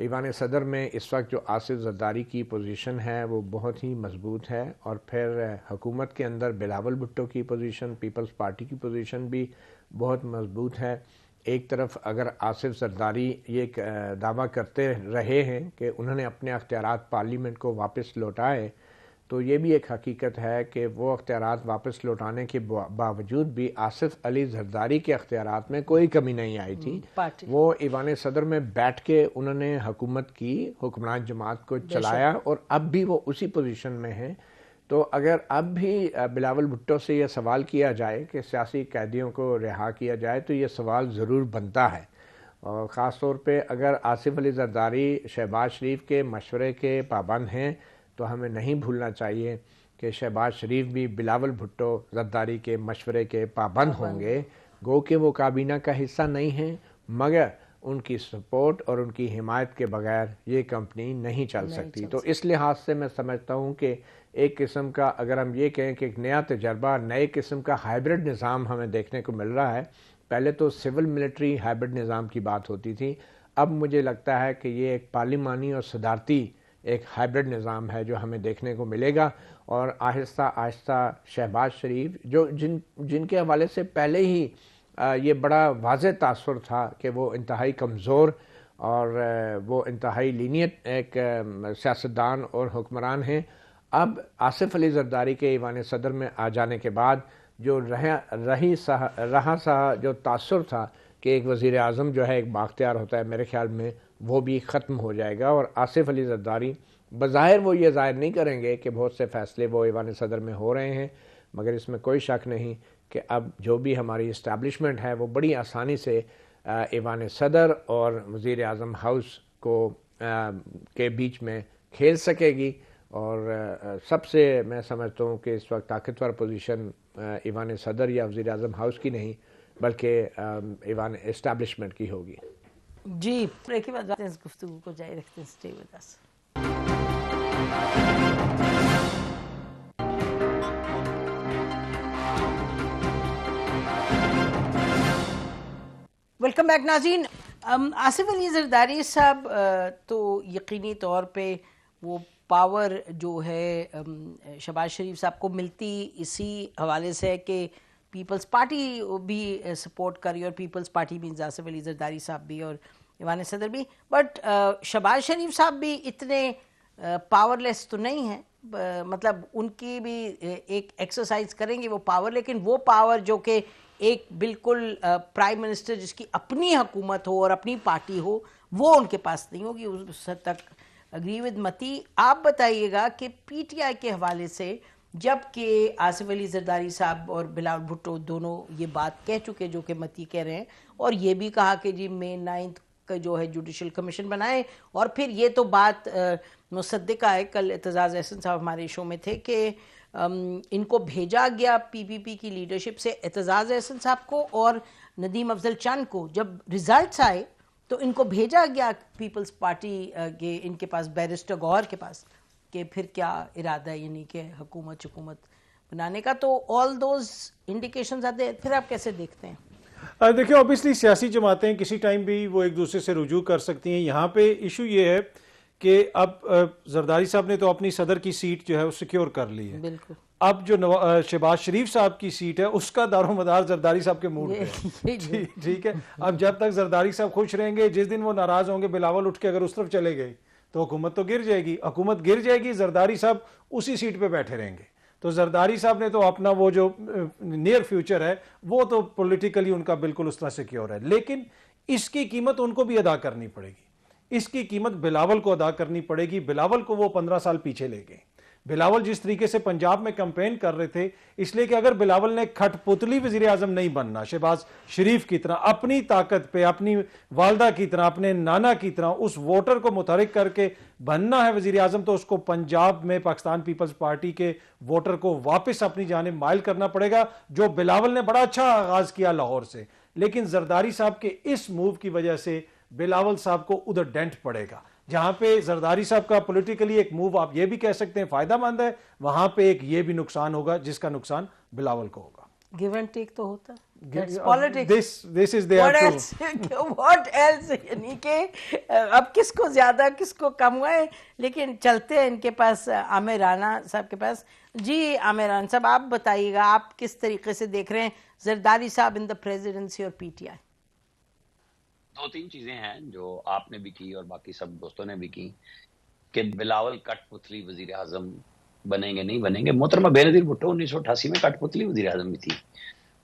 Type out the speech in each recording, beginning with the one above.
ایوان صدر میں اس وقت جو آصف زرداری کی پوزیشن ہے وہ بہت ہی مضبوط ہے، اور پھر حکومت کے اندر بلاول بھٹو کی پوزیشن، پیپلز پارٹی کی پوزیشن بھی بہت مضبوط ہے۔ ایک طرف اگر آصف زرداری یہ دعویٰ کرتے رہے ہیں کہ انہوں نے اپنے اختیارات پارلیمنٹ کو واپس لوٹائے، تو یہ بھی ایک حقیقت ہے کہ وہ اختیارات واپس لوٹانے کے باوجود بھی آصف علی زرداری کے اختیارات میں کوئی کمی نہیں آئی تھی۔ وہ ایوان صدر میں بیٹھ کے انہوں نے حکومت کی، حکمران جماعت کو چلایا، اور اب بھی وہ اسی پوزیشن میں ہیں۔ تو اگر اب بھی بلاول بھٹو سے یہ سوال کیا جائے کہ سیاسی قیدیوں کو رہا کیا جائے، تو یہ سوال ضرور بنتا ہے، اور خاص طور پہ اگر آصف علی زرداری شہباز شریف کے مشورے کے پابند ہیں، تو ہمیں نہیں بھولنا چاہیے کہ شہباز شریف بھی بلاول بھٹو زرداری کے مشورے کے پابند ہوں گے، گو کہ وہ کابینہ کا حصہ نہیں ہیں، مگر ان کی سپورٹ اور ان کی حمایت کے بغیر یہ کمپنی نہیں چل سکتی۔ تو اس لحاظ سے میں سمجھتا ہوں کہ ایک قسم کا، اگر ہم یہ کہیں کہ ایک نیا تجربہ، نئے قسم کا ہائبرڈ نظام ہمیں دیکھنے کو مل رہا ہے۔ پہلے تو سول ملٹری ہائبرڈ نظام کی بات ہوتی تھی، اب مجھے لگتا ہے کہ یہ ایک پارلیمانی اور صدارتی ایک ہائبرڈ نظام ہے جو ہمیں دیکھنے کو ملے گا، اور آہستہ آہستہ شہباز شریف جو جن کے حوالے سے پہلے ہی یہ بڑا واضح تاثر تھا کہ وہ انتہائی کمزور اور وہ انتہائی لینیٹ ایک سیاستدان اور حکمران ہیں، اب آصف علی زرداری کے ایوان صدر میں آ جانے کے بعد جو رہا سا جو تاثر تھا کہ ایک وزیر اعظم جو ہے ایک بااختیار ہوتا ہے، میرے خیال میں وہ بھی ختم ہو جائے گا، اور آصف علی زرداری بظاہر وہ یہ ظاہر نہیں کریں گے کہ بہت سے فیصلے وہ ایوان صدر میں ہو رہے ہیں، مگر اس میں کوئی شک نہیں کہ اب جو بھی ہماری اسٹیبلشمنٹ ہے وہ بڑی آسانی سے ایوان صدر اور وزیر اعظم ہاؤس کو کے بیچ میں کھیل سکے گی، اور سب سے میں سمجھتا ہوں کہ اس وقت طاقتور پوزیشن ایوان صدر یا وزیر اعظم ہاؤس کی نہیں بلکہ ایوان اسٹیبلشمنٹ کی ہوگی۔ جی، بریک کے بعد اس گفتگو کو جاری رکھتے ہیں، stay with us. Welcome back ناظرین۔ آصف علی زرداری صاحب تو یقینی طور پہ وہ پاور جو ہے شہباز شریف صاحب کو ملتی اسی حوالے سے ہے کہ پیپلز پارٹی بھی سپورٹ کری، اور Peoples party means Asif Ali Zardari صاحب بھی اور ایوان صدر بھی، بٹ شہباز شریف صاحب بھی اتنے پاور لیس تو نہیں ہیں، مطلب ان کی بھی ایک ایکسرسائز کریں گے وہ پاور، لیکن وہ پاور جو کہ ایک بالکل پرائم منسٹر جس کی اپنی حکومت ہو اور اپنی پارٹی ہو، وہ ان کے پاس نہیں ہوگی اس حد تک۔ اگری ود متی، آپ بتائیے گا کہ پی ٹی آئی کے حوالے سے جب کہ آصف علی زرداری صاحب اور بلاول بھٹو دونوں یہ بات کہہ چکے جو کہ متی کہہ رہے ہیں، اور یہ بھی کہا کہ جی May 9 کا جو ہے جوڈیشل کمیشن بنائے، اور پھر یہ تو بات مصدقہ ہے، کل اعتزاز احسن صاحب ہمارے شو میں تھے کہ ان کو بھیجا گیا پی پی پی کی لیڈرشپ سے اعتزاز احسن صاحب کو اور ندیم افضل چند کو، جب ریزلٹس آئے تو ان کو بھیجا گیا پیپلز پارٹی کے ان کے پاس، بیرسٹر گوہر کے پاس، کہ پھر کیا ارادہ ہے، یعنی کہ حکومت بنانے کا۔ تو آل دوز انڈیکیشنز آتے ہیں، پھر آپ کیسے دیکھتے ہیں؟ دیکھیں اوبیسلی سیاسی جماعتیں کسی ٹائم بھی وہ ایک دوسرے سے رجوع کر سکتی ہیں۔ یہاں پہ ایشو یہ ہے کہ اب زرداری صاحب نے تو اپنی صدر کی سیٹ جو ہے وہ سیکیور کر لی ہے، بالکل۔ اب جو شہباز شریف صاحب کی سیٹ ہے اس کا دار و مدار زرداری صاحب کے موڈ پہ ہے، ٹھیک ہے۔ اب جب تک زرداری صاحب خوش رہیں گے، جس دن وہ ناراض ہوں گے، بلاول اٹھ کے اگر اس طرف چلے گئے تو حکومت تو گر جائے گی، حکومت گر جائے گی، زرداری صاحب اسی سیٹ پہ بیٹھے رہیں گے۔ تو زرداری صاحب نے تو اپنا وہ جو نیئر فیوچر ہے وہ تو پولیٹیکلی ان کا بالکل اس طرح سیکیور ہے، لیکن اس کی قیمت ان کو بھی ادا کرنی پڑے گی، اس کی قیمت بلاول کو ادا کرنی پڑے گی۔ بلاول کو وہ 15 سال پیچھے لے گئے۔ بلاول جس طریقے سے پنجاب میں کمپین کر رہے تھے، اس لیے کہ اگر بلاول نے کھٹ پتلی وزیر اعظم نہیں بننا، شہباز شریف کی طرح اپنی طاقت پہ، اپنی والدہ کی طرح، اپنے نانا کی طرح اس ووٹر کو متحرک کر کے بننا ہے وزیر اعظم، تو اس کو پنجاب میں پاکستان پیپلز پارٹی کے ووٹر کو واپس اپنی جانب مائل کرنا پڑے گا، جو بلاول نے بڑا اچھا آغاز کیا لاہور سے، لیکن زرداری صاحب کے اس موو کی وجہ سے بلاول صاحب کو ادھر ڈینٹ پڑے گا۔ جہاں پہ زرداری صاحب کا پولیٹیکلی ایک موو آپ یہ بھی کہہ سکتے ہیں فائدہ مند ہے، وہاں پہ ایک یہ بھی نقصان ہوگا جس کا نقصان بلاول کو ہوگا۔ گیو اینڈ ٹیک تو ہوتا ہے، That's politics. This is their What true. else? What else? یعنی کہ اب کس کو زیادہ کس کو کم ہوا ہے. لیکن چلتے ہیں ان کے پاس عامر رانا صاحب کے پاس. جی عامر رانا صاحب آپ بتائیے گا آپ کس طریقے سے دیکھ رہے ہیں زرداری صاحب ان دا پریزیڈنسی اور پی ٹی آئی؟ دو تین چیزیں ہیں جو آپ نے بھی کی اور باقی سب دوستوں نے بھی کی کہ بلاول کٹ پتلی وزیر اعظم بنیں گے نہیں بنیں گے. محترمہ بینظیر بھٹو 1988 میں کٹ پتلی وزیر اعظم بھی تھی.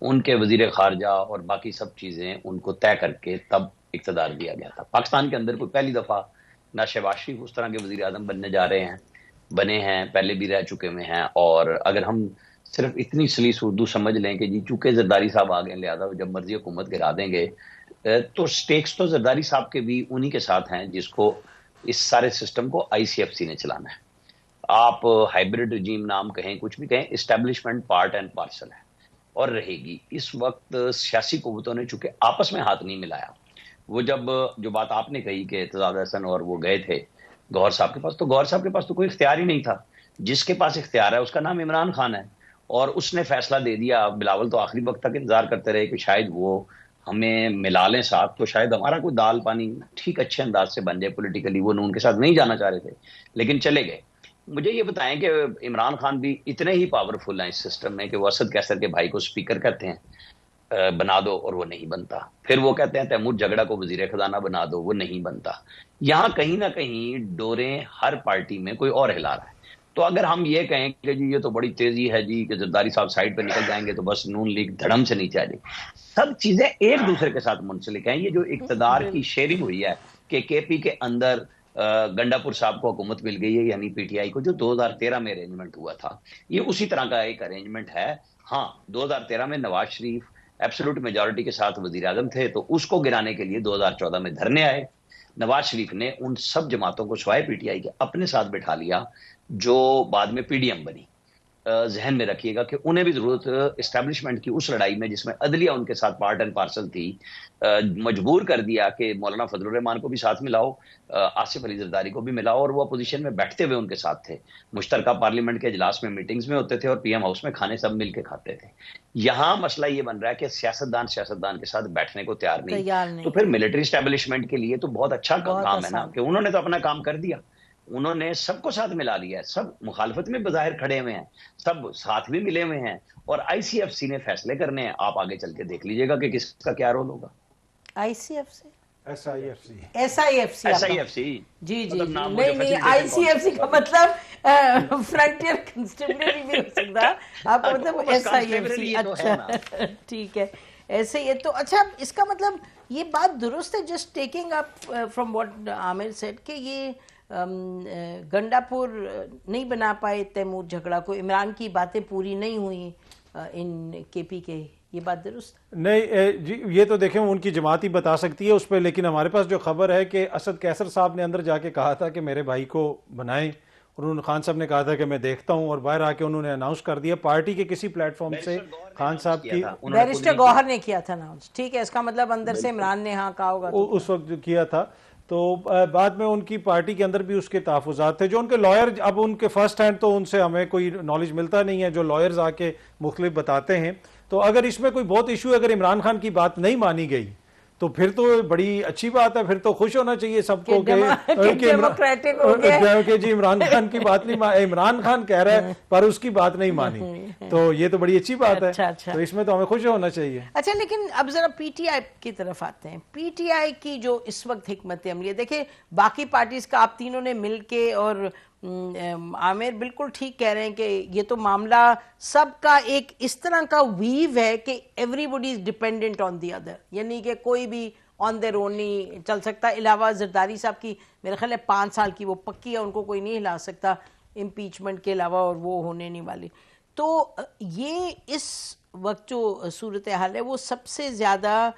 ان کے وزیر خارجہ اور باقی سب چیزیں ان کو طے کر کے تب اقتدار دیا گیا تھا. پاکستان کے اندر کوئی پہلی دفعہ نہ شہباز شریف اس طرح کے وزیر اعظم بننے جا رہے ہیں, بنے ہیں, پہلے بھی رہ چکے ہوئے ہیں. اور اگر ہم صرف اتنی سلیس اردو سمجھ لیں کہ جی چونکہ زرداری صاحب آ گئے لہٰذا جب مرضی حکومت گرا دیں گے, تو سٹیکس تو زرداری صاحب کے بھی انہی کے ساتھ ہیں جس کو اس سارے سسٹم کو آئی سی ایف سی نے چلانا ہے. آپ ہائیبرڈ رجیم نام کہیں کچھ بھی کہیں, اسٹیبلشمنٹ پارٹ اینڈ پارسل ہے اور رہے گی. اس وقت سیاسی قوتوں نے چونکہ آپس میں ہاتھ نہیں ملایا, وہ جب جو بات آپ نے کہی کہ اعتزاز احسن اور وہ گئے تھے گوہر صاحب کے پاس, تو گوہر صاحب کے پاس تو کوئی اختیار ہی نہیں تھا. جس کے پاس اختیار ہے اس کا نام عمران خان ہے, اور اس نے فیصلہ دے دیا. بلاول تو آخری وقت تک انتظار کرتے رہے کہ شاید وہ ہمیں ملا لیں ساتھ, تو شاید ہمارا کوئی دال پانی ٹھیک اچھے انداز سے بن جائے پولیٹیکلی. وہ نون کے ساتھ نہیں جانا چاہ رہے تھے لیکن چلے گئے. مجھے یہ بتائیں کہ عمران خان بھی اتنے ہی پاورفل ہیں اس سسٹم میں کہ وہ اسد کیسر کے بھائی کو سپیکر کہتے ہیں بنا دو اور وہ نہیں بنتا. پھر وہ کہتے ہیں تیمور جھگڑا کو وزیر خزانہ بنا دو, وہ نہیں بنتا. یہاں کہیں نہ کہیں ڈوریں ہر پارٹی میں کوئی اور ہلا رہا ہے. تو اگر ہم یہ کہیں کہ جی یہ تو بڑی تیزی ہے جی کہ زرداری صاحب سائڈ پہ نکل جائیں گے تو بس نون لیگ دھڑم سے نیچے آ جائے گی, سب چیزیں ایک دوسرے کے ساتھ منسلک ہیں. یہ جو اقتدار کی شیئرنگ ہوئی ہے کہ کے پی کے اندر گنڈا پور صاحب کو حکومت مل گئی ہے یعنی پی ٹی آئی کو, جو 2013 میں ارینجمنٹ ہوا تھا, یہ اسی طرح کا ایک ارینجمنٹ ہے. ہاں 2013 میں نواز شریف ایبسولوٹ میجورٹی کے ساتھ وزیر اعظم تھے, تو اس کو گرانے کے لیے 2014 میں دھرنے آئے. نواز شریف نے ان سب جماعتوں کو سوائے پی ٹی آئی کے اپنے ساتھ بٹھا لیا جو بعد میں پی ڈی ایم بنی. ذہن میں رکھیے گا کہ انہیں بھی ضرورت اسٹیبلشمنٹ کی اس لڑائی میں جس میں عدلیہ ان کے ساتھ پارٹ اینڈ پارسل تھی, مجبور کر دیا کہ مولانا فضل الرحمان کو بھی ساتھ ملاؤ, آصف علی زرداری کو بھی ملاؤ, اور وہ اپوزیشن میں بیٹھتے ہوئے ان کے ساتھ تھے. مشترکہ پارلیمنٹ کے اجلاس میں میٹنگز میں ہوتے تھے اور پی ایم ہاؤس میں کھانے سب مل کے کھاتے تھے. یہاں مسئلہ یہ بن رہا ہے کہ سیاستدان کے ساتھ بیٹھنے کو تیار نہیں. تو پھر ملٹری اسٹیبلشمنٹ کے لیے تو بہت اچھا کام ہے نا کہ انہوں نے تو اپنا کام کر دیا, انہوں نے سب کو ساتھ ملا لیا ہے. سب مخالفت میں بظاہر کھڑے ہوئے ہیں, سب ساتھ بھی ملے ہوئے ہیں, اور آئی سی ایف سی نے فیصلے کرنے ہیں. آپ آگے چل کے دیکھ لیجئے گا کہ کس کا کیا رول ہوگا. I C F C, S I F C, S I F C, S I F C, جی جی نہیں, آئی سی ایف سی کا مطلب فرنٹیئر کنسٹیبلری بھی ہو سکتا, آپ کا مطلب ایس آئی ایف سی. اچھا ٹھیک ہے, ایسے یہ تو اچھا. اس کا مطلب یہ بات درست ہے, just taking up from what Aamir said, کہ یہ گنڈا پور نہیں بنا پائے تیمور جھگڑا کو, عمران کی باتیں پوری نہیں ہوئی ان کے پی کے, یہ بات درست نہیں جی. یہ تو دیکھیں ان کی جماعت ہی بتا سکتی ہے اس پہ, لیکن ہمارے پاس جو خبر ہے کہ اسد کیسر صاحب نے اندر جا کے کہا تھا کہ میرے بھائی کو بنائیں, اور انہوں نے خان صاحب نے کہا تھا کہ میں دیکھتا ہوں, اور باہر آ کے انہوں نے اناؤنس کر دیا پارٹی کے کسی پلیٹ فارم سے. خان صاحب کی بیرسٹر گوہر نے کیا تھا اناؤنس, ٹھیک ہے, اس کا مطلب اندر سے عمران نے ہاں کہا ہوگا اس وقت جو کیا تھا. تو بعد میں ان کی پارٹی کے اندر بھی اس کے تحفظات تھے. جو ان کے لائر, اب ان کے فرسٹ ہینڈ تو ان سے ہمیں کوئی نالج ملتا نہیں ہے, جو لائرز آ کے مختلف بتاتے ہیں. تو اگر اس میں کوئی بہت ایشو ہے, اگر عمران خان کی بات نہیں مانی گئی تو پھر تو بڑی اچھی بات ہے, پھر تو خوش ہونا چاہیے سب کو کہ جی عمران خان کی بات نہیں, عمران خان کہہ رہا ہے پر اس کی بات نہیں مانی, تو یہ تو بڑی اچھی بات ہے. تو اس میں تو ہمیں خوش ہونا چاہیے. اچھا لیکن اب ذرا پی ٹی آئی کی طرف آتے ہیں. پی ٹی آئی کی جو اس وقت حکمت عملی ہے, دیکھیں باقی پارٹیز کا آپ تینوں نے مل کے, اور عامر بالکل ٹھیک کہہ رہے ہیں کہ یہ تو معاملہ سب کا ایک اس طرح کا ویو ہے کہ everybody is dependent on the other, یعنی کہ کوئی بھی آن دیئر اون نہیں چل سکتا. علاوہ زرداری صاحب کی میرے خیال ہے 5 سال کی وہ پکی ہے, ان کو کوئی نہیں ہلا سکتا امپیچمنٹ کے علاوہ, اور وہ ہونے نہیں والی. تو یہ اس وقت جو صورتحال ہے وہ سب سے زیادہ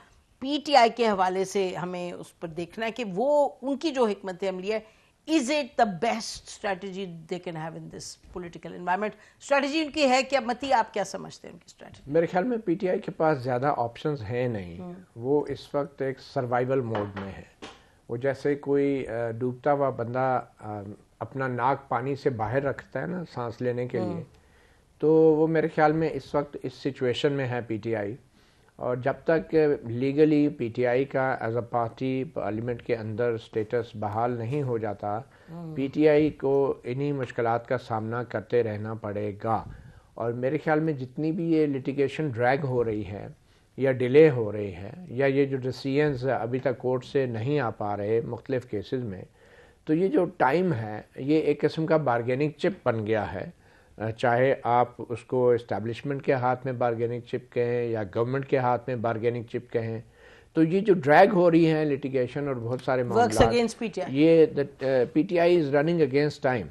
پی ٹی آئی کے حوالے سے ہمیں اس پر دیکھنا ہے کہ وہ ان کی جو حکمت عملی ہے, is it the best strategy they can have in this political environment? strategy ان کی ہے کیا؟ متی آپ کیا سمجھتے ہیں ان کی strategy؟ میرے خیال میں پی ٹی آئی کے پاس زیادہ آپشنز ہیں نہیں. وہ اس وقت ایک سروائیول موڈ میں ہے. وہ جیسے کوئی ڈوبتا ہوا بندہ اپنا ناک پانی سے باہر رکھتا ہے نا سانس لینے کے لیے, تو وہ میرے خیال میں اس وقت اس سچویشن میں ہے پی ٹی آئی. اور جب تک لیگلی پی ٹی آئی کا ایز اے پارٹی پارلیمنٹ کے اندر سٹیٹس بحال نہیں ہو جاتا، پی ٹی آئی کو انہی مشکلات کا سامنا کرتے رہنا پڑے گا. اور میرے خیال میں جتنی بھی یہ لٹیگیشن ڈریگ ہو رہی ہے یا ڈیلے ہو رہی ہے یا یہ جو ڈیسیژنز ابھی تک کورٹ سے نہیں آ پا رہے مختلف کیسز میں، تو یہ جو ٹائم ہے یہ ایک قسم کا بارگیننگ چپ بن گیا ہے. چاہے آپ اس کو اسٹیبلشمنٹ کے ہاتھ میں بارگیننگ چپ کہیں یا گورنمنٹ کے ہاتھ میں بارگیننگ چپ کہیں، تو یہ جو ڈریگ ہو رہی ہیں لٹیگیشن اور بہت سارے معاملات، یہ P T I is running against time.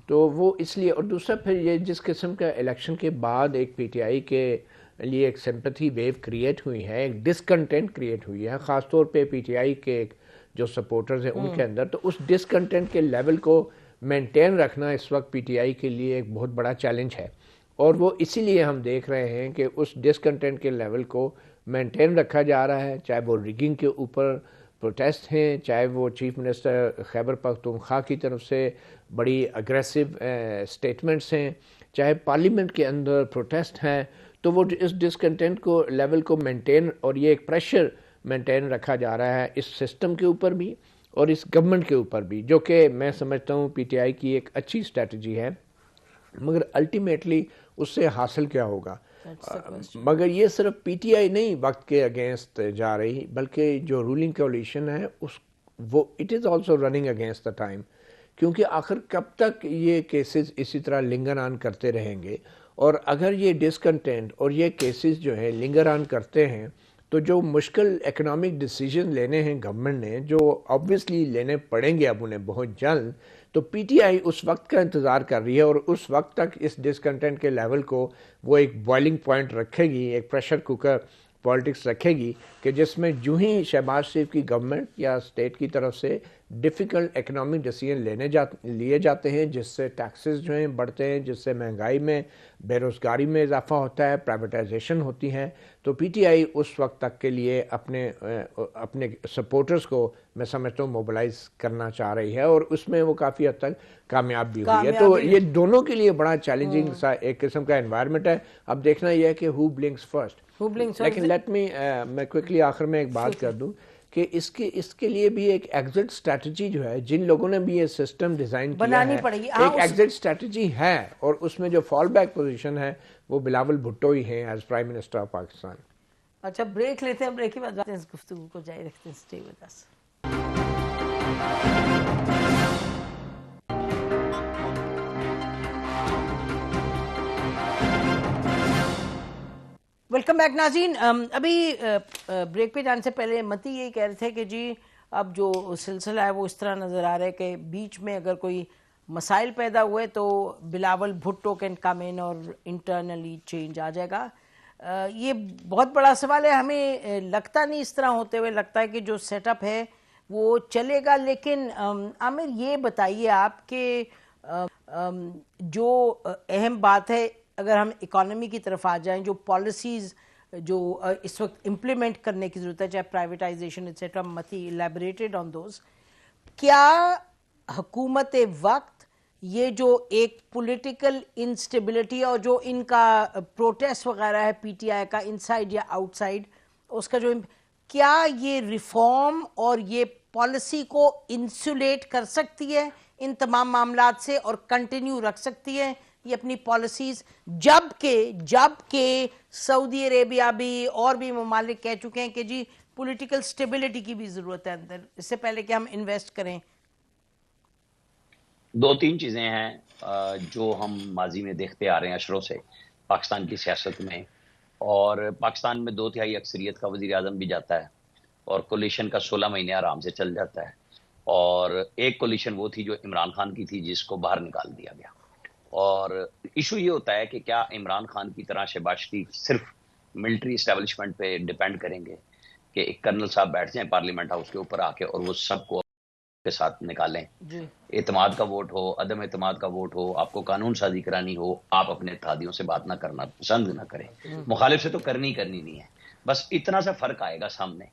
تو وہ اس لیے، اور دوسرا پھر یہ جس قسم کا الیکشن کے بعد ایک پی ٹی آئی کے لیے ایک سمپتھی ویو کریٹ ہوئی ہے، ایک ڈسکنٹینٹ کریٹ ہوئی ہے خاص طور پہ پی ٹی آئی کے جو سپورٹرز ہیں ان کے اندر، تو اس ڈسکنٹینٹ کے لیول کو مینٹین رکھنا اس وقت پی ٹی آئی کے لیے ایک بہت بڑا چیلنج ہے. اور وہ اسی لیے ہم دیکھ رہے ہیں کہ اس ڈسکنٹینٹ کے لیول کو مینٹین رکھا جا رہا ہے، چاہے وہ ریگنگ کے اوپر پروٹیسٹ ہیں، چاہے وہ چیف منسٹر خیبر پختونخوا کی طرف سے بڑی اگریسو سٹیٹمنٹس ہیں، چاہے پارلیمنٹ کے اندر پروٹیسٹ ہیں. تو وہ اس ڈسکنٹینٹ کو لیول کو مینٹین، اور یہ ایک پریشر مینٹین رکھا جا رہا ہے اس سسٹم کے اوپر بھی اور اس گورنمنٹ کے اوپر بھی، جو کہ میں سمجھتا ہوں پی ٹی آئی کی ایک اچھی اسٹریٹجی ہے. مگر الٹیمیٹلی اس سے حاصل کیا ہوگا؟ مگر یہ صرف پی ٹی آئی نہیں وقت کے اگینسٹ جا رہی، بلکہ جو رولنگ کولیشن ہے وہ it is also running against the time. کیونکہ آخر کب تک یہ کیسز اسی طرح لنگر آن کرتے رہیں گے؟ اور اگر یہ ڈسکنٹینٹ اور یہ کیسز جو ہیں لنگر آن کرتے ہیں، تو جو مشکل اکنامک ڈیسیجن لینے ہیں گورنمنٹ نے، جو آبویسلی لینے پڑیں گے اب انہیں بہت جلد، تو پی ٹی آئی اس وقت کا انتظار کر رہی ہے اور اس وقت تک اس ڈسکنٹینٹ کے لیول کو وہ ایک بوائلنگ پوائنٹ رکھے گی، ایک پریشر کوکر پالیٹکس رکھے گی کہ جس میں جو ہی شہباز شریف کی گورنمنٹ یا اسٹیٹ کی طرف سے ڈیفیکلٹ اکنامک ڈیسیجن لیے جاتے ہیں، جس سے ٹیکسز جو ہیں بڑھتے ہیں، جس سے مہنگائی میں، بے روزگاری میں اضافہ ہوتا ہے، پرائیویٹائزیشن ہوتی ہے، تو پی ٹی آئی اس وقت تک کے لیے اپنے سپورٹرز کو میں سمجھتا ہوں موبلائز کرنا چاہ رہی ہے، اور اس میں وہ کافی حد تک کامیاب بھی ہوئی ہے. تو یہ دونوں کے لیے بڑا چیلنجنگ سا ایک قسم کا انوائرمنٹ ہے. اب دیکھنا یہ ہے کہ ہو بلنکس فرسٹ. لیکن میں کوئکلی آخر میں ایک بات کر دوں کہ اس کے لیے بھی ایک ایگزٹ اسٹریٹجی جو ہے، جن لوگوں نے بھی یہ سسٹم ڈیزائن کیا ہے، ایک ایگزٹ اسٹریٹجی ہے، اور اس میں جو فال بیک پوزیشن ہے وہ بلاول بھٹو ہی ہیں as prime minister of Pakistan. اچھا بریک لیتے ہیں، بریک کے بعد اس گفتگو کو جاری رکھتے ہیں. Stay with us. Welcome back ناظرین. ابھی بریک پہ جانے سے پہلے متی یہ کہہ رہے تھے کہ جی اب جو سلسلہ ہے وہ اس طرح نظر آ رہا ہے کہ بیچ میں اگر کوئی مسائل پیدا ہوئے تو بلاول بھٹو کین کم ان اور انٹرنلی چینج آ جائے گا. یہ بہت بڑا سوال ہے. ہمیں لگتا نہیں اس طرح ہوتے ہوئے، لگتا ہے کہ جو سیٹ اپ ہے وہ چلے گا. لیکن عامر یہ بتائیے آپ کہ جو اہم بات ہے، اگر ہم اکانومی کی طرف آ جائیں، جو پالیسیز جو اس وقت امپلیمنٹ کرنے کی ضرورت ہے، چاہے پرائیویٹائزیشن ایٹسیٹرا، متی ایلیبریٹڈ آن دوز، کیا حکومت وقت یہ جو ایک پولیٹیکل انسٹیبلٹی اور جو ان کا پروٹیسٹ وغیرہ ہے پی ٹی آئی کا انسائیڈ یا آؤٹ سائیڈ، اس کا جو کیا یہ ریفارم اور یہ پالیسی کو انسولیٹ کر سکتی ہے ان تمام معاملات سے اور کنٹینیو رکھ سکتی ہے یہ اپنی پالیسیز، جبکہ سعودی عربیہ بھی اور بھی ممالک کہہ چکے ہیں کہ جی پولیٹیکل سٹیبلٹی کی بھی ضرورت ہے اندر، اس سے پہلے کہ ہم انویسٹ کریں؟ دو تین چیزیں ہیں جو ہم ماضی میں دیکھتے آ رہے ہیں اشروں سے پاکستان کی سیاست میں، اور پاکستان میں 2/3 اکثریت کا وزیر اعظم بھی جاتا ہے اور کولیشن کا 16 مہینے آرام سے چل جاتا ہے. اور ایک کولیشن وہ تھی جو عمران خان کی تھی جس کو باہر نکال دیا گیا. اور ایشو یہ ہوتا ہے کہ کیا عمران خان کی طرح شہباز شریف صرف ملٹری اسٹیبلشمنٹ پہ ڈیپینڈ کریں گے کہ ایک کرنل صاحب بیٹھ جائیں پارلیمنٹ ہاؤس کے اوپر آ کے اور وہ سب کو کے ساتھ نکالیں؟ اعتماد کا ووٹ ہو، عدم اعتماد کا ووٹ ہو، آپ کو قانون سازی کرانی ہو، آپ اپنے اتحادیوں سے بات نہ کرنا پسند نہ کریں، مخالف سے تو کرنی نہیں ہے، بس اتنا سا فرق آئے گا سامنے.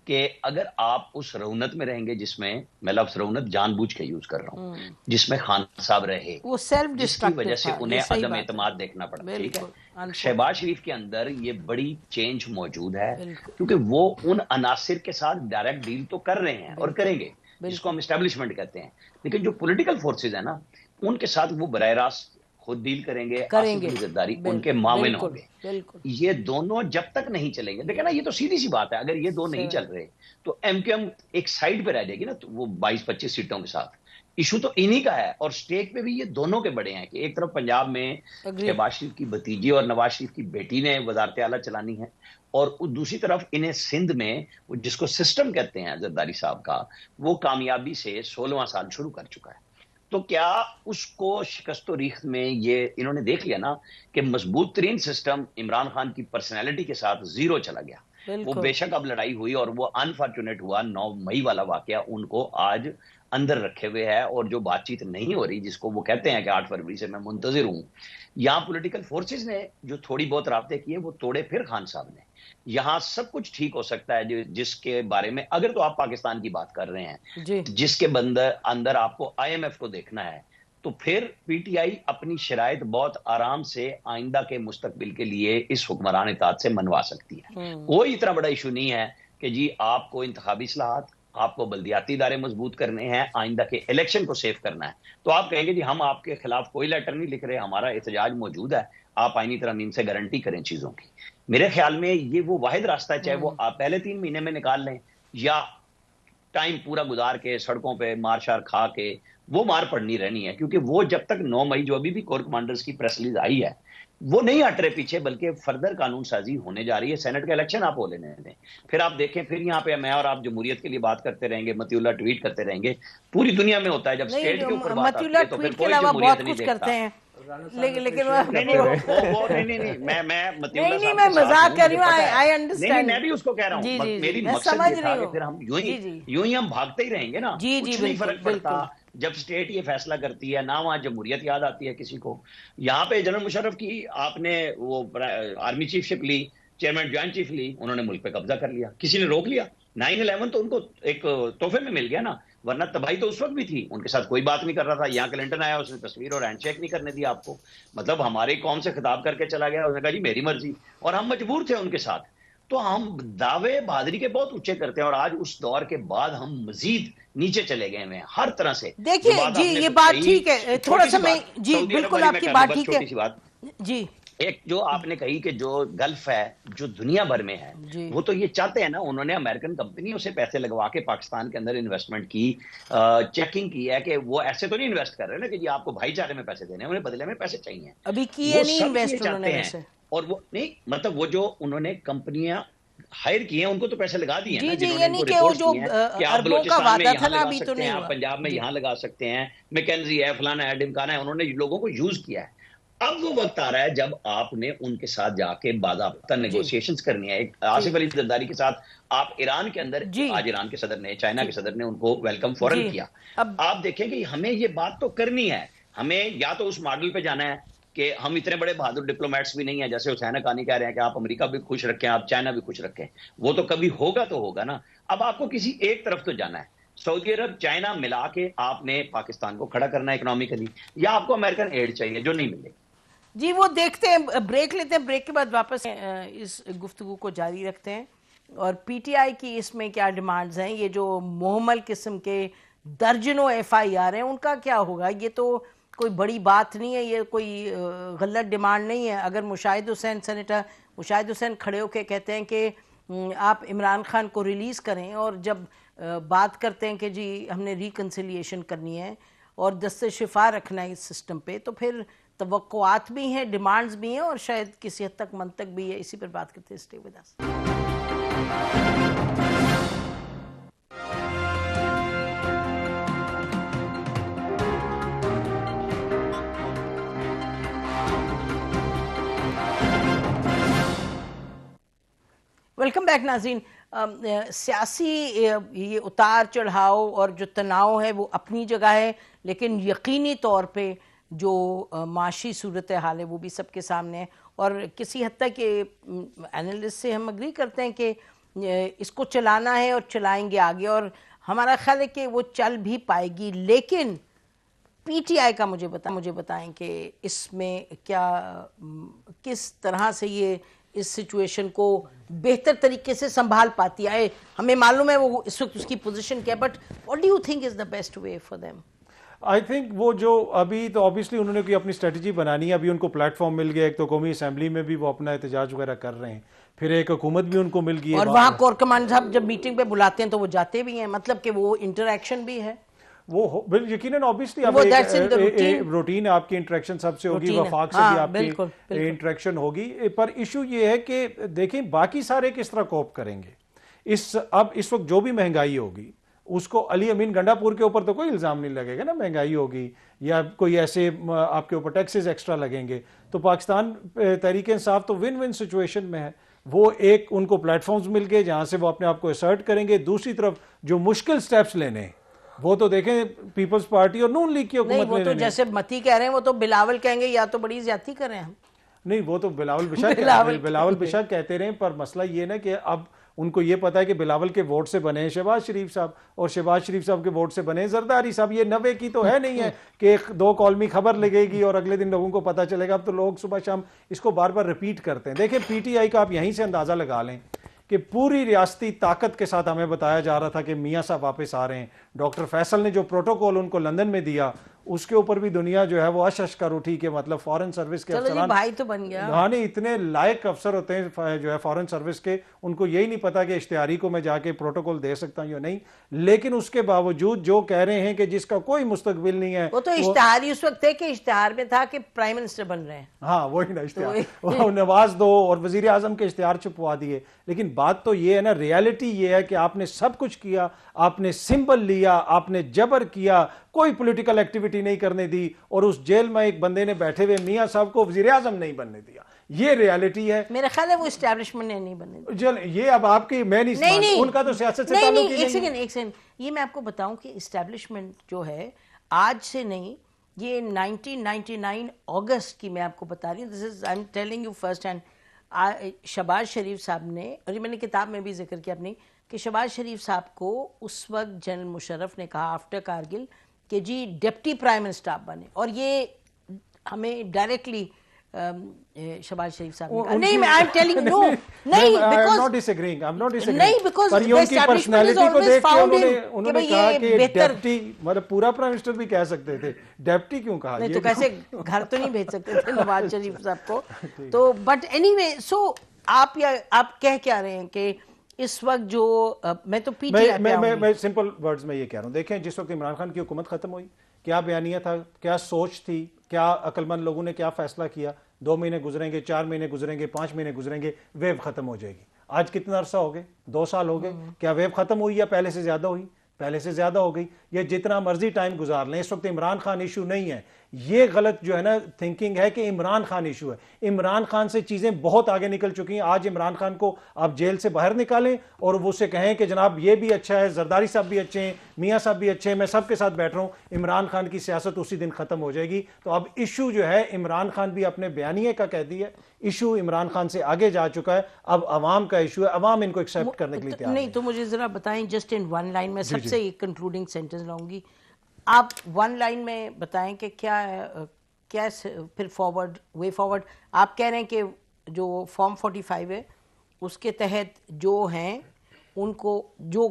کہ اگر آپ اس رونت میں رہیں گے جس میں میں لفظ رونت جان بوجھ کے یوز کر رہا ہوں، جس میں خان صاحب رہے، وہ سیلف جس کی وجہ سے انہیں عدم اعتماد دیکھنا پڑا، ٹھیک ہے، شہباز شریف کے اندر یہ بڑی چینج موجود ہے، کیونکہ وہ ان عناصر کے ساتھ ڈائریکٹ ڈیل تو کر رہے ہیں اور کریں گے جس کو ہم اسٹیبلشمنٹ کہتے ہیں، لیکن جو پولیٹیکل فورسز ہیں نا ان کے ساتھ وہ براہ راست خود ڈیل کریں گے، آصف علی زرداری ان کے معاون ہوں گے۔ یہ دونوں جب تک نہیں چلیں گے، دیکھیں نا یہ تو سیدھی سی بات ہے، اگر یہ دو نہیں چل رہے تو ایم کیو ایم ایک سائڈ پہ رہ جائے گی نا، تو وہ 22-25 سیٹوں کے ساتھ، ایشو تو انہی کا ہے، اور اسٹیٹ پہ بھی یہ دونوں کے بڑے ہیں کہ ایک طرف پنجاب میں شہباز شریف کی بھتیجی اور نواز شریف کی بیٹی نے وزارت اعلیٰ چلانی ہے، اور دوسری طرف انہیں سندھ میں جس کو سسٹم کہتے ہیں زرداری صاحب کا، وہ کامیابی سے 16واں سال شروع کر چکا ہے۔ تو کیا اس کو شکست و ریخت میں یہ انہوں نے دیکھ لیا نا کہ مضبوط ترین سسٹم عمران خان کی پرسنالٹی کے ساتھ زیرو چلا گیا، وہ بے شک اب لڑائی ہوئی اور وہ انفارچونیٹ ہوا، 9 مئی والا واقعہ ان کو آج اندر رکھے ہوئے ہے، اور جو بات چیت نہیں ہو رہی جس کو وہ کہتے ہیں کہ 8 فروری سے میں منتظر ہوں، یہاں پولیٹیکل فورسز نے جو تھوڑی بہت رابطے کیے وہ توڑے پھر خان صاحب نے۔ یہاں سب کچھ ٹھیک ہو سکتا ہے جس کے بارے میں اگر تو آپ پاکستان کی بات کر رہے ہیں، جس کے اندر آپ کو آئی ایم ایف کو دیکھنا ہے، تو پھر پی ٹی آئی اپنی شرائط بہت آرام سے آئندہ کے مستقبل کے لیے اس حکمران اطاعت سے منوا سکتی ہے۔ کوئی اتنا بڑا ایشو نہیں ہے کہ جی آپ کو انتخابی اصلاحات، آپ کو بلدیاتی ادارے مضبوط کرنے ہیں، آئندہ کے الیکشن کو سیو کرنا ہے، تو آپ کہیں گے جی ہم آپ کے خلاف کوئی لیٹر نہیں لکھ رہے، ہمارا احتجاج موجود ہے، آپ آئینی ترامیم سے گارنٹی کریں چیزوں کی۔ میرے خیال میں یہ وہ واحد راستہ ہے، چاہے وہ آپ پہلے 3 مہینے میں نکال لیں یا ٹائم پورا گزار کے سڑکوں پہ مار شار کھا کے، وہ مار پڑنی رہنی ہے، کیونکہ وہ جب تک 9 مئی جو ابھی بھی کور کمانڈرز کی پریس ریلیز آئی ہے وہ نہیں ہٹ رہے پیچھے، بلکہ فردر قانون سازی ہونے جا رہی ہے۔ سینٹ کا الیکشن آپ ہو لینے دیں، پھر آپ دیکھیں، پھر یہاں پہ میں اور آپ جمہوریت کے لیے بات کرتے رہیں گے، متی اللہ ٹویٹ کرتے رہیں گے، پوری دنیا میں ہوتا ہے جب اسٹیٹ کے اوپر بات آتی ہے تو پھر کوئی جمہوریت نہیں دیکھتا۔ لیکن میں مذاق کر رہی ہوں، میں بھی اس کو کہہ رہا ہوں، میری مقصد یہ تھا کہ پھر ہم یوں ہی ہم بھاگتے ہی رہیں گے نا، کچھ نہیں فرق پڑتا جب اسٹیٹ یہ فیصلہ کرتی ہے، نہ وہاں جمہوریت یاد آتی ہے کسی کو۔ یہاں پہ جنرل مشرف کی آپ نے وہ آرمی چیف شپ لی، چیئرمین جوائنٹ چیف لی، انہوں نے ملک پہ قبضہ کر لیا، کسی نے روک لیا؟ 9/11 تو ان کو ایک تحفے میں مل گیا نا، ورنہ تباہی تو اس وقت بھی تھی، ان کے ساتھ کوئی بات نہیں کر رہا تھا، یہاں کلنٹن آیا اس نے تصویر اور ہینڈ شیک نہیں کرنے دیا آپ کو، مطلب ہماری قوم سے خطاب کر کے چلا گیا، اس نے کہا جی میری مرضی، اور ہم مجبور تھے ان کے ساتھ۔ تو ہم دعوے بہادری کے بہت اونچے کرتے ہیں، اور آج اس دور کے بعد ہم مزید نیچے چلے گئے ہیں ہر طرح سے۔ دیکھیے جی یہ بات ٹھیک ہے، تھوڑا سا میں جی بالکل آپ کی بات ٹھیک ہے جی، ایک جو آپ نے کہی کہ جو گلف ہے جو دنیا بھر میں ہے، وہ تو یہ چاہتے ہیں نا، انہوں نے امریکن کمپنیوں سے پیسے لگوا کے پاکستان کے اندر انویسٹمنٹ کی، چیکنگ کی ہے کہ وہ ایسے تو نہیں انویسٹ کر رہے نا کہ جی آپ کو بھائی چارے میں پیسے دینے ہیں، انہیں بدلے میں پیسے چاہیے، ابھی کیے نہیں انویسٹ انہوں نے ویسے، اور وہ نہیں مطلب وہ جو انہوں نے کمپنیاں ہائر کی ہیں ان کو تو پیسے لگا دیے ہیں، جی یعنی کہ وہ جو اربوں کا وعدہ تھا نا ابھی تو نہیں ہوا، آپ پنجاب میں یہاں لگا سکتے ہیں، میکنزی ہے، فلانا ہے، ڈمکانا ہے، انہوں نے لوگوں کو یوز کیا ہے۔ اب وہ وقت آ رہا ہے جب آپ نے ان کے ساتھ جا کے باضابطہ نیگوشیشنز کرنی ہے۔ آصف علی زرداری کے ساتھ آپ ایران کے اندر، آج ایران کے صدر نے، چائنا کے صدر نے ان کو ویلکم فوراً کیا۔ آپ دیکھیں کہ ہمیں یہ بات تو کرنی ہے، ہمیں یا تو اس ماڈل پہ جانا ہے کہ ہم اتنے بڑے بہادر ڈپلومیٹس بھی نہیں ہیں، جیسے حسین حقانی کہہ رہے ہیں کہ آپ امریکہ بھی خوش رکھیں، آپ چائنا بھی خوش رکھیں، وہ تو کبھی ہوگا تو ہوگا نا۔ اب آپ کو کسی ایک طرف تو جانا ہے، سعودی عرب چائنا ملا کے آپ نے پاکستان کو کھڑا کرنا ہے اکنامکلی، یا آپ کو امریکن ایڈ چاہیے جو نہیں ملے۔ جی وہ دیکھتے ہیں، بریک لیتے ہیں، بریک کے بعد واپس اس گفتگو کو جاری رکھتے ہیں، اور پی ٹی آئی کی اس میں کیا ڈیمانڈز ہیں، یہ جو محمل قسم کے درجنوں FIR ہیں ان کا کیا ہوگا؟ یہ تو کوئی بڑی بات نہیں ہے، یہ کوئی غلط ڈیمانڈ نہیں ہے۔ اگر مشاہد حسین، سینیٹر مشاہد حسین کھڑے ہو کے کہتے ہیں کہ آپ عمران خان کو ریلیز کریں، اور جب بات کرتے ہیں کہ جی ہم نے ریکنسیلیشن کرنی ہے اور دست شفا رکھنا ہے اس سسٹم پہ، تو پھر توقعات بھی ہیں، ڈیمانڈز بھی ہیں، اور شاید کسی حد تک منطق بھی ہے۔ اسی پر بات کرتے ہیں، stay with us. Welcome back ناظرین۔ سیاسی یہ اتار چڑھاؤ اور جو تناؤ ہے وہ اپنی جگہ ہے، لیکن یقینی طور پہ جو معاشی صورتحال ہے وہ بھی سب کے سامنے ہے، اور کسی حد تک انالسٹ سے ہم اگری کرتے ہیں کہ اس کو چلانا ہے اور چلائیں گے آگے, اور ہمارا خیال ہے کہ وہ چل بھی پائے گی. لیکن پی ٹی آئی کا مجھے بتائیں کہ اس میں کیا کس طرح سے یہ اس سچویشن کو بہتر طریقے سے سنبھال پاتی ہے. ہمیں معلوم ہے وہ اس وقت اس کی پوزیشن کیا ہے, but what do you think is the best way for them? I think وہ جو ابھی تو آبویسلی انہوں نے کوئی اپنی اسٹریٹجی بنانی ہے. ابھی ان کو پلیٹ فارم مل گیا, ایک تو قومی اسمبلی میں بھی وہ اپنا احتجاج وغیرہ کر رہے ہیں, پھر ایک حکومت بھی ان کو مل گئی ہے, اور وہاں کور کمانڈر صاحب جب میٹنگ پہ بلاتے ہیں تو وہ جاتے بھی ہیں, مطلب کہ وہ انٹریکشن بھی ہے. وہ یقیناً آبویسلی اب روٹین آپ کی انٹریکشن سب سے ہوگی, وفاق سے بھی آپ کی انٹریکشن ہوگی. پر ایشو یہ ہے کہ دیکھیں باقی سارے کس طرح کوپ کریں گے. اب اس وقت جو بھی مہنگائی ہوگی اس کو علی امین گنڈا پور کے اوپر تو کوئی الزام نہیں لگے گا نا, مہنگائی ہوگی یا کوئی ایسے آپ کے اوپر ٹیکسز ایکسٹرا لگیں گے. تو پاکستان تحریک انصاف تو ون ون سچویشن میں ہے. وہ ایک ان کو پلیٹ فارمز مل گئے جہاں سے وہ اپنے آپ کو اسرٹ کریں گے. دوسری طرف جو مشکل سٹیپس لینے ہیں وہ تو دیکھیں پیپلز پارٹی اور نون لیگ کی حکومت وہ تو جیسے متی کہہ رہے ہیں, وہ تو بلاول کہیں گے یا تو بڑی زیادتی کر رہے ہیں. نہیں وہ تو بلاول بشک کہتے رہے, پر مسئلہ یہ نا کہ اب ان کو یہ پتا ہے کہ بلاول کے ووٹ سے بنے شہباز شریف صاحب, اور شہباز شریف صاحب کے ووٹ سے بنے زرداری صاحب. یہ 90 کی تو ہے نہیں ہے کہ ایک دو کالمی خبر لگے گی اور اگلے دن لوگوں کو پتا چلے گا. اب تو لوگ صبح شام اس کو بار بار ریپیٹ کرتے ہیں. دیکھیں پی ٹی آئی کا آپ یہیں سے اندازہ لگا لیں کہ پوری ریاستی طاقت کے ساتھ ہمیں بتایا جا رہا تھا کہ میاں صاحب واپس آ رہے ہیں. ڈاکٹر فیصل نے جو پروٹوکول ان کو لندن میں دیا اس کے اوپر بھی دنیا جو ہے وہ اش کر اٹھی کہ مطلب فارن سروس کے افسران بھائی تو بن گیا. ہاں نہیں, اتنے لائق افسر ہوتے ہیں جو ہے فارن سروس کے, ان کو یہی نہیں پتا کہ اشتہاری کو میں جا کے پروٹوکول دے سکتا ہوں یا نہیں. لیکن اس کے باوجود جو کہہ رہے ہیں کہ جس کا کوئی مستقبل نہیں ہے, وہ تو اشتہاری اس وقت تھے کہ اشتہار میں تھا کہ پرائم منسٹر بن رہے ہیں. ہاں وہی نا اشتہار, نواز دو اور وزیر اعظم کے اشتہار چھپوا دیے. لیکن بات تو یہ ہے نا, ریالٹی یہ ہے کہ آپ نے سب کچھ کیا, آپ نے سمبل لیا, آپ نے جبر کیا, کوئی پولیٹیکل ایکٹیویٹی نہیں کرنے دی, اور اس جیل میں ایک بندے نے بیٹھے ہوئے میاں صاحب کو وزیر اعظم نہیں بننے دیا. یہ ریالٹی ہے. میرا خیال ہے وہ اسٹیبلشمنٹ نے نہیں بننے دیا. چل یہ اب آپ کی میں نہیں, ان کا تو سیاست سے تعلق ہی نہیں. ایک سیکنڈ, یہ میں آپ کو بتاؤں کہ اسٹیبلشمنٹ جو ہے آج سے نہیں, یہ 1999 اگست کی میں آپ کو بتا رہی ہوں. This is I am telling you first hand. Shahbaz Sharif صاحب نے, اور یہ میں نے کتاب میں بھی ذکر کیا اپنی, کہ شہباز شریف صاحب کو اس وقت جنرل مشرف نے کہا آفٹر کارگل کہ جی ڈپٹی پرائم منسٹر آپ بنے, اور یہ ہمیں ڈائریکٹلی شہباز شریف صاحب نے کہا. نہیں میں I'm telling you, no, نہیں I'm not disagreeing, نہیں because پر یہ ان کی پرسنالٹی کو دیکھ کے انہوں نے کہا کہ ڈیپٹی, مطلب پورا پرائم منسٹر بھی کہہ سکتے تھے, ڈیپٹی کیوں کہا؟ نہیں تو کیسے گھر تو نہیں بھیج سکتے تھے نواز شریف صاحب کو. تو بٹ اینی وے, سو آپ کہہ کیا رہے ہیں کہ اس وقت جو میں تو پی ٹی آئی میں سمپل ورڈز میں یہ کہہ رہا ہوں. دیکھیں جس وقت عمران خان کی حکومت ختم ہوئی, کیا بیانیہ تھا, کیا سوچ تھی, کیا عقل مند لوگوں نے کیا فیصلہ کیا. 2 مہینے گزریں گے, 4 مہینے گزریں گے, 5 مہینے گزریں گے, ویو ختم ہو جائے گی. آج کتنا عرصہ ہو گئے, 2 سال ہو گئے. کیا ویو ختم ہوئی یا پہلے سے زیادہ ہوئی؟ پہلے سے زیادہ ہو گئی. یہ جتنا مرضی ٹائم گزار لیں, اس وقت عمران خان ایشو نہیں ہے. یہ غلط جو ہے نا تھنکنگ ہے کہ عمران خان ایشو ہے. عمران خان سے چیزیں بہت آگے نکل چکی ہیں. آج عمران خان کو آپ جیل سے باہر نکالیں اور وہ سے کہیں کہ جناب یہ بھی اچھا ہے, زرداری صاحب بھی اچھے ہیں, میاں صاحب بھی اچھے ہیں, میں سب کے ساتھ بیٹھ رہا ہوں, عمران خان کی سیاست اسی دن ختم ہو جائے گی. تو اب ایشو جو ہے عمران خان بھی اپنے بیانیے کا کہہ دی ہے, ایشو عمران خان سے آگے جا چکا ہے. اب عوام کا ایشو ہے, عوام ان کو ایکسیپٹ کرنے کے لیے تیار نہیں. تو مجھے ذرا بتائیں جسٹ ان ون لائن, میں سب سے ایک کنکلوڈنگ سینٹنس لاؤں گی, آپ ون لائن میں بتائیں کہ کیا پھر فارورڈ, وے فارورڈ. آپ کہہ رہے ہیں کہ جو فارم 45 ہے اس کے تحت جو ہیں ان کو جو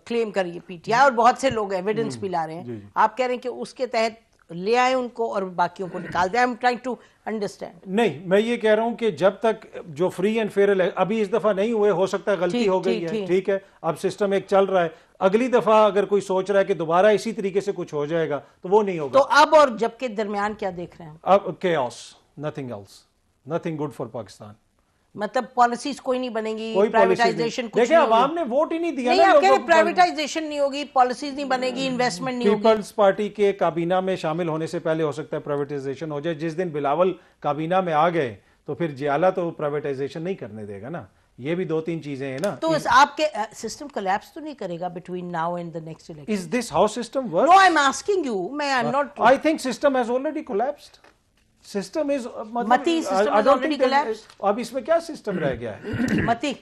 کلیم کریے پی ٹی آئی اور بہت سے لوگ ایویڈنس بھی لا رہے ہیں, آپ کہہ رہے ہیں کہ اس کے تحت لے آئے ان کو اور باقیوں کو نکال دیں. I'm trying to understand. نہیں, میں یہ کہہ رہا ہوں کہ جب تک جو فری اینڈ فیئر ابھی اس دفعہ نہیں ہوئے, ہو سکتا ہے غلطی ہو گئی ہے, ٹھیک ہے, اب سسٹم ایک چل رہا ہے. اگلی دفعہ اگر کوئی سوچ رہا ہے کہ دوبارہ اسی طریقے سے کچھ ہو جائے گا تو وہ نہیں ہوگا. تو اب اور جب کے درمیان کیا دیکھ رہے ہیں؟ اب chaos, nothing else, nothing good for Pakistan. مطلب پالیسیز کوئی نہیں بنے گی, کوئی پرائیویٹائزیشن کچھ دیکھیں عوام نے ووٹ ہی نہیں دیا. نہیں, آپ کہہ رہے پرائیویٹائزیشن نہیں ہوگی, پالیسیز نہیں بنے گی, انویسٹمنٹ نہیں ہوگی. پیپلز پارٹی کے کابینہ میں شامل ہونے سے پہلے ہو سکتا ہے پرائیویٹائزیشن ہو جائے. جس دن بلاول کابینہ میں آ گئے تو پھر جیالہ تو پرائیویٹائزیشن نہیں کرنے دے گا نا. یہ بھی 2-3 چیزیں ہیں نا. تو آپ کے سسٹم کولیپس تو نہیں کرے گا between now and the next election? Is this how system works? No, I'm asking you. I'm not. I think system has already collapsed. System is متی system has already collapsed. اب اس میں کیا system رہ گیا ہے؟ متی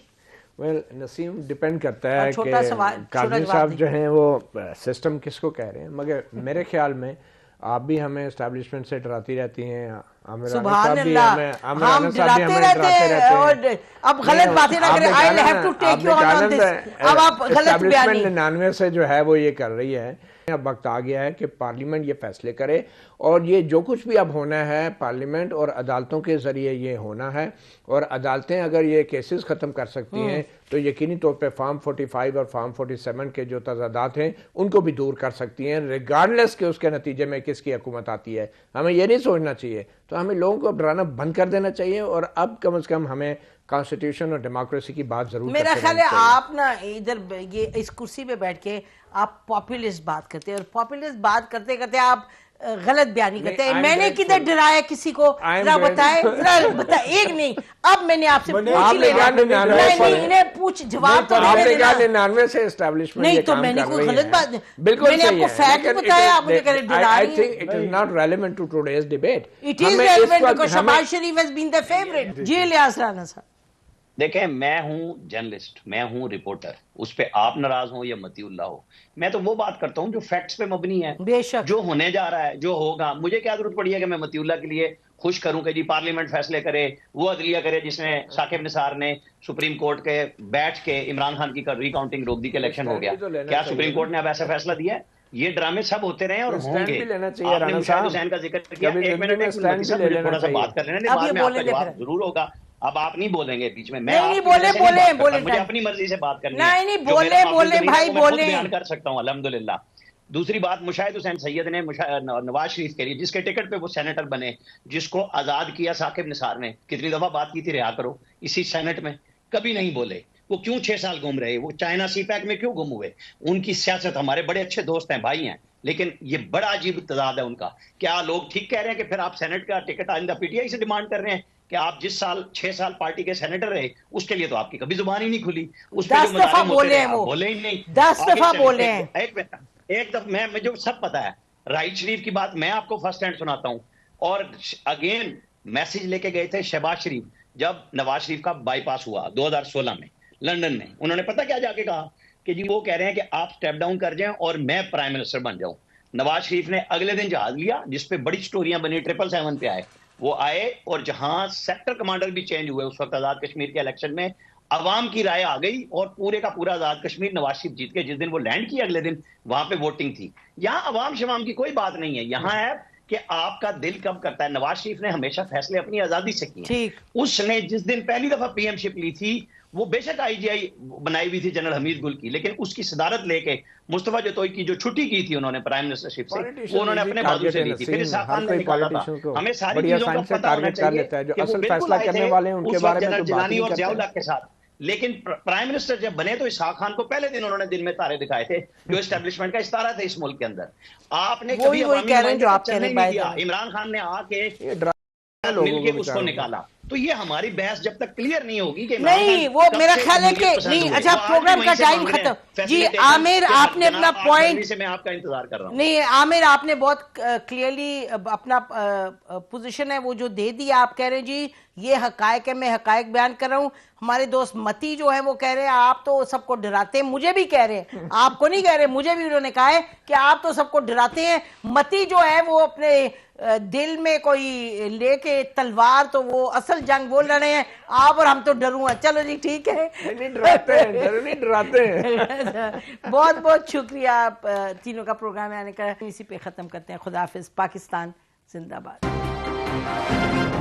ویل نسیم depend کرتا ہے کہ چھوٹا سوال کاظمی صاحب جو ہیں وہ سسٹم کس کو کہہ رہے ہیں، مگر میرے خیال میں آپ بھی ہمیں اسٹیبلشمنٹ سے ڈراتی رہتی ہیں، سبحان اللہ، ہم ڈراتے رہتے ہیں اور اب غلط باتیں نہ کریں. I will have to take you on this. اب آپ غلط بیانی 99 سے جو ہے وہ یہ کر رہی ہے. اب وقت آ گیا ہے کہ پارلیمنٹ یہ فیصلے کرے، اور یہ جو کچھ بھی اب ہونا ہے پارلیمنٹ اور عدالتوں کے ذریعے یہ ہونا ہے، اور عدالتیں اگر یہ کیسز ختم کر سکتی ہیں تو یقینی طور پہ فارم 45 اور فارم 47 کے جو تضادات ہیں ان کو بھی دور کر سکتی ہیں، ریگارڈلیس کہ اس کے نتیجے میں کس کی حکومت آتی ہے. ہمیں یہ نہیں سوچنا چاہیے، تو ہمیں لوگوں کو ڈرانا بند کر دینا چاہیے، اور اب کم از کم ہمیں کانسٹیٹیوشن اور ڈیموکریسی کی بات ضرور کرتے میرا خیال ہے رہنا چاہیے. آپ نا ادھر یہ اس کرسی پہ بیٹھ کے آپ پاپولسٹ بات کرتے ہیں، اور پاپولسٹ بات کرتے کرتے آپ غلط بیانی کرتے ہیں. میں نے کدھر ڈرایا کسی کو؟ ذرا بتائیں، ایک نہیں. اب میں نے آپ سے پوچھ لیا، انہیں پوچھ جواب تو آپ دے نے کہا دینا. 99 سے اسٹیبلشمنٹ نہیں تو میں نے کوئی غلط بات، میں نے آپ کو فیکٹ بتایا، آپ مجھے کہہ رہے ڈرا رہی ہیں. It is not relevant to today's debate. It is relevant because Shahbaz Sharif has been the favorite. جی الیاس رانا صاحب. دیکھیں، میں ہوں جرنلسٹ، میں ہوں رپورٹر، اس پہ آپ ناراض ہوں یا متی اللہ ہو، میں تو وہ بات کرتا ہوں جو فیکٹس پہ مبنی ہے، بے شک جو ہونے جا رہا ہے، جو ہوگا. مجھے کیا ضرورت پڑی ہے کہ میں متی اللہ کے لیے خوش کروں کہ جی پارلیمنٹ فیصلے کرے، وہ عدلیہ کرے جس نے ثاقب نثار نے سپریم کورٹ کے بیٹھ کے عمران خان کی ری کاؤنٹنگ روک دی کہ الیکشن ہو گیا. کیا سپریم کورٹ نے اب ایسا فیصلہ دیا ہے؟ یہ ڈرامے سب ہوتے رہے اور ہوں گے. آپ نے مشاہد حسین کا ذکر کیا، ایک منٹ تھوڑا سا بات کر لینا، بعد میں آپ کا جواب ضرور ہوگا. اب آپ نہیں بولیں گے بیچ میں، نہیں بولے مجھے اپنی مرضی سے بات کرنی ہے، نہیں بولے بھائی بولے، بیان کر سکتا ہوں الحمدللہ. دوسری بات، مشاہد حسین سید نے نواز شریف کے لیے جس کے ٹکٹ پہ وہ سینیٹر بنے، جس کو آزاد کیا ثاقب نثار نے، کتنی دفعہ بات کی تھی رہا کرو، اسی سینٹ میں کبھی نہیں بولے. وہ کیوں 6 سال گھوم رہے؟ وہ چائنا سی پیک میں کیوں گم ہوئے؟ ان کی سیاست، ہمارے بڑے اچھے دوست ہیں، بھائی ہیں، لیکن یہ بڑا عجیب تضاد ہے ان کا. کیا لوگ ٹھیک کہہ رہے ہیں کہ پھر آپ سینٹ کا ٹکٹ آئندہ پی ٹی آئی سے ڈیمانڈ کر رہے ہیں کہ آپ جس سال 6 سال پارٹی کے سینیٹر رہے اس کے لیے تو آپ کی کبھی زبان ہی نہیں کھلی، اس پہ 10 دفعہ بولے ہیں، وہ بولے ہی نہیں، 10 دفعہ بولے ہیں. ایک دفعہ مجھے سب پتا ہے. راحیل شریف کی بات میں آپ کو فرسٹ ہینڈ سناتا ہوں. اور اگین میسج لے کے گئے تھے شہباز شریف جب نواز شریف کا بائی پاس ہوا 2016 میں لندن میں. انہوں نے پتا کیا جا کے کہا کہ جی وہ کہہ رہے ہیں کہ آپ سٹیپ ڈاؤن کر جائیں اور میں پرائم منسٹر بن جاؤں. نواز شریف نے اگلے دن جہاز لیا جس پہ بڑی سٹوریاں بنی، 777 پہ آئے. وہ آئے اور جہاں سیکٹر کمانڈر بھی چینج ہوئے اس وقت آزاد کشمیر کے الیکشن میں، عوام کی رائے آ گئی اور پورے کا پورا آزاد کشمیر نواز شریف جیت کے. جس دن وہ لینڈ کیا اگلے دن وہاں پہ ووٹنگ تھی. یہاں عوام شوام کی کوئی بات نہیں ہے، یہاں ہے کہ آپ کا دل کب کرتا ہے. نواز شریف نے ہمیشہ فیصلے اپنی آزادی سے کیے. اس نے جس دن پہلی دفعہ پی ایم شپ لی تھی، وہ بے شک آئی جی آئی بنائی ہوئی تھی جنرل حمید گل کی، لیکن اس کی صدارت لے کے مصطفیٰ جتوئی کی جو چھٹی کی تھی انہوں نے پرائم منسٹر شپ سے، وہ انہوں نے اپنے بازو سے لی تھی. پھر اسحاق خان نے نکالا تھا. ہمیں ساری چیزوں کا پتہ ہونا چاہیے کہ وہ بالکل آئے تھے اس وقت جنرل جیلانی اور ضیاء الحق کے ساتھ. لیکن پرائم منسٹر جب بنے تو اسحاق خان کو پہلے دن انہوں نے دن میں تارے دکھائے تھے جو اسٹیبلشمنٹ کا استارہ تھا اس ملک کے اندر. آپ نے کبھی عوامی جو آپ چلنے نہیں دیا. عمران خان نے آ کے مل کے اس کو نکالا. تو یہ ہماری بحث جب تک کلیئر نہیں ہوگی کہ نہیں، وہ میرا خیال ہے کہ نہیں. اچھا پروگرام کا ٹائم ختم. جی عامر، آپ نے اپنا پوائنٹ، میں آپ کا انتظار کر رہا ہوں. نہیں عامر آپ نے بہت کلیئرلی اپنا پوزیشن ہے وہ جو دے دیا. آپ کہہ رہے ہیں جی یہ حقائق ہے، میں حقائق بیان کر رہا ہوں. ہمارے دوست متی جو ہے وہ کہہ رہے ہیں آپ تو سب کو ڈراتے ہیں. مجھے بھی کہہ رہے ہیں، آپ کو نہیں کہہ رہے، مجھے بھی انہوں نے کہا ہے کہ آپ تو سب کو ڈراتے ہیں. متی جو ہے وہ اپنے دل میں کوئی لے کے تلوار، تو وہ اصل جنگ بول رہے ہیں. آپ اور ہم تو ڈروں ہیں. چلو جی ٹھیک ہے، ڈراتے ہیں. بہت بہت شکریہ آپ تینوں کا پروگرام میں آنے کا. اسی پہ ختم کرتے ہیں. خدا حافظ. پاکستان زندہ باد.